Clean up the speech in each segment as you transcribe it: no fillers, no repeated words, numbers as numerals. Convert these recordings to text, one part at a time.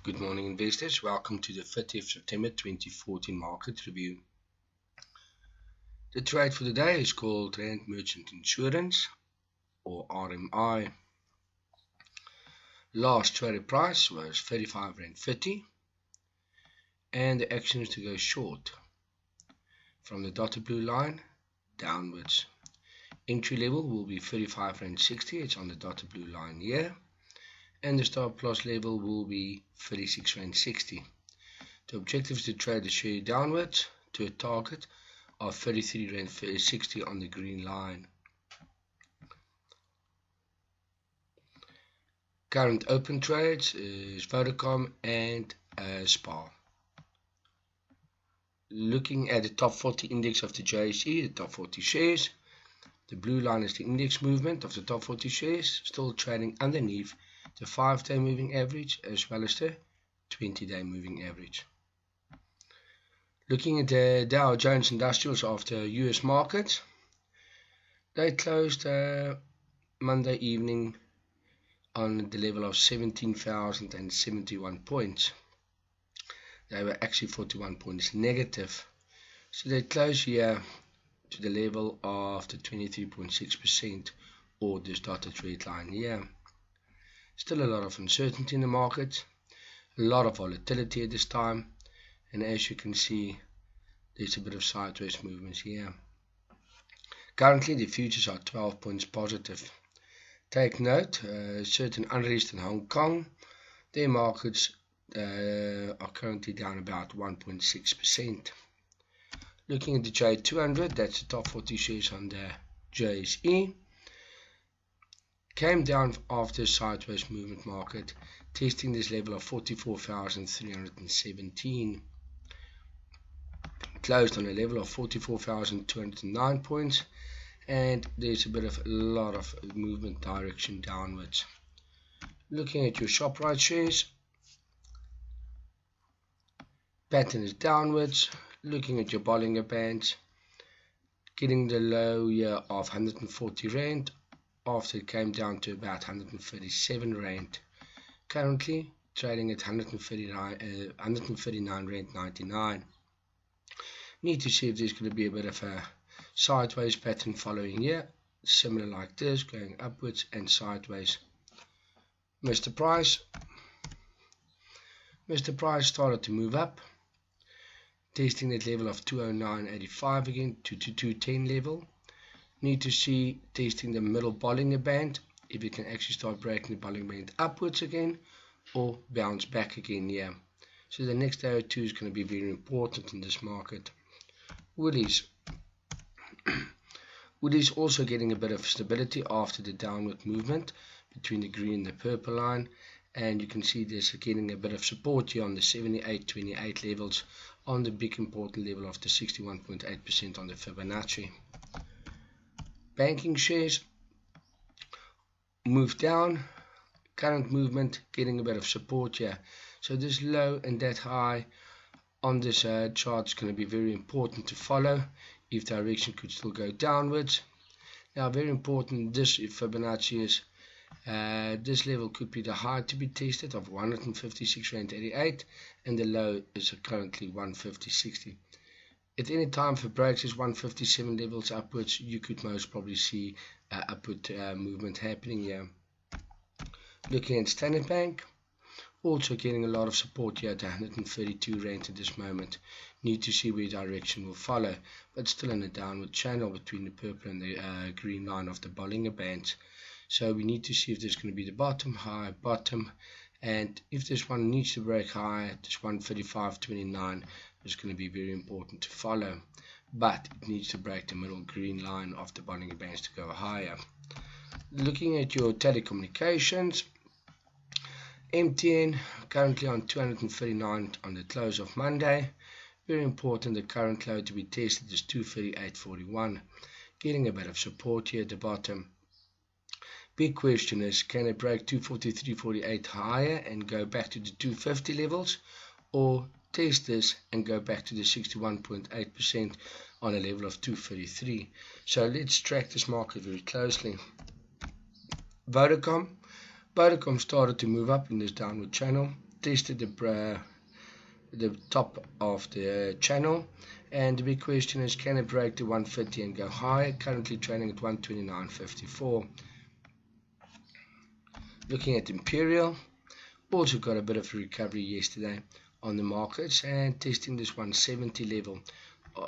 Good morning, investors. Welcome to the 30th September 2014 market review. The trade for the day is called Rand Merchant Insurance, or RMI. Last traded price was R35.50, and the action is to go short from the dotted blue line downwards. Entry level will be R35.60. It's on the dotted blue line here. And the stop loss level will be R36.60. The objective is to trade the share downwards to a target of R33.60 on the green line. Current open trades is Vodacom and SPAR. Looking at the top 40 index of the JSE, the top 40 shares, the blue line is the index movement of the top 40 shares, still trading underneath the 5-day moving average as well as the 20-day moving average. Looking at the Dow Jones Industrials after US markets, they closed Monday evening on the level of 17,071 points. They were actually 41 points negative. So they closed here to the level of the 23.6%, or this dotted red line here. Still a lot of uncertainty in the market, a lot of volatility at this time, and as you can see, there's a bit of sideways movements here. Currently the futures are 12 points positive. Take note, certain unrest in Hong Kong, their markets are currently down about 1.6%. Looking at the J200, that's the top 40 shares on the JSE, came down after a sideways movement market, testing this level of 44,317. Closed on a level of 44,209 points, and there's a lot of movement direction downwards. Looking at your ShopRite shares, pattern is downwards. Looking at your Bollinger Bands, getting the low here of 140 Rand after it came down to about 137 Rand. Currently trading at 139 Rand 99. Need to see if there's going to be a bit of a sideways pattern following here, similar like this, going upwards and sideways. Mr. Price started to move up, testing that level of 209.85 again to 210 level. Need to see testing the middle Bollinger Band, if it can actually start breaking the Bollinger Band upwards again or bounce back again here. So the next day or two is going to be very important in this market. Woolies also getting a bit of stability after the downward movement between the green and the purple line, and you can see there's getting a bit of support here on the 78.28 levels on the big important level of the 61.8% on the Fibonacci. Banking shares moved down, current movement getting a bit of support here. So this low and that high on this chart is going to be very important to follow if direction could still go downwards. Now very important, this Fibonacci is this level could be the high to be tested of 156.88, and the low is currently 150.60. At any time if it breaks this 157 levels upwards, you could most probably see upward movement happening here. Looking at Standard Bank, also getting a lot of support here at 132 Rand at this moment. Need to see where direction will follow, but still in a downward channel between the purple and the green line of the Bollinger Bands. So we need to see if there's going to be the bottom, high, bottom, and if this one needs to break high, this 135.29 is going to be very important to follow, but it needs to break the middle green line of the Bollinger Bands to go higher. Looking at your telecommunications, MTN currently on 239 on the close of Monday. Very important, the current low to be tested is 238.41, getting a bit of support here at the bottom. Big question is, can it break 243.48 higher and go back to the 250 levels, or test this and go back to the 61.8% on a level of 233? So let's track this market very closely. Vodacom started to move up in this downward channel, tested the top of the channel, and the big question is, can it break to 150 and go higher? Currently trading at 129.54. Looking at Imperial, also got a bit of a recovery yesterday on the markets and testing this 170 level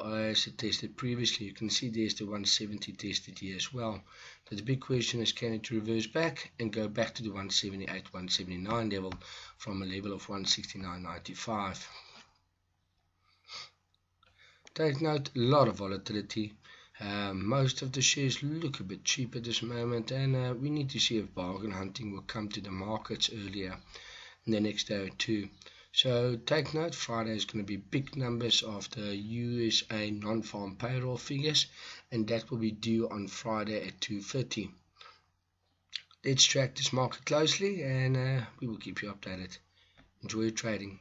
as it tested previously. You can see there's the 170 tested here as well. So the big question is, can it reverse back and go back to the 178, 179 level from a level of 169.95. Take note, a lot of volatility. Most of the shares look a bit cheap at this moment, and we need to see if bargain hunting will come to the markets earlier in the next day or two. So take note, Friday is going to be big numbers of the USA non-farm payroll figures, and that will be due on Friday at 2:30. Let's track this market closely, and we will keep you updated. Enjoy your trading.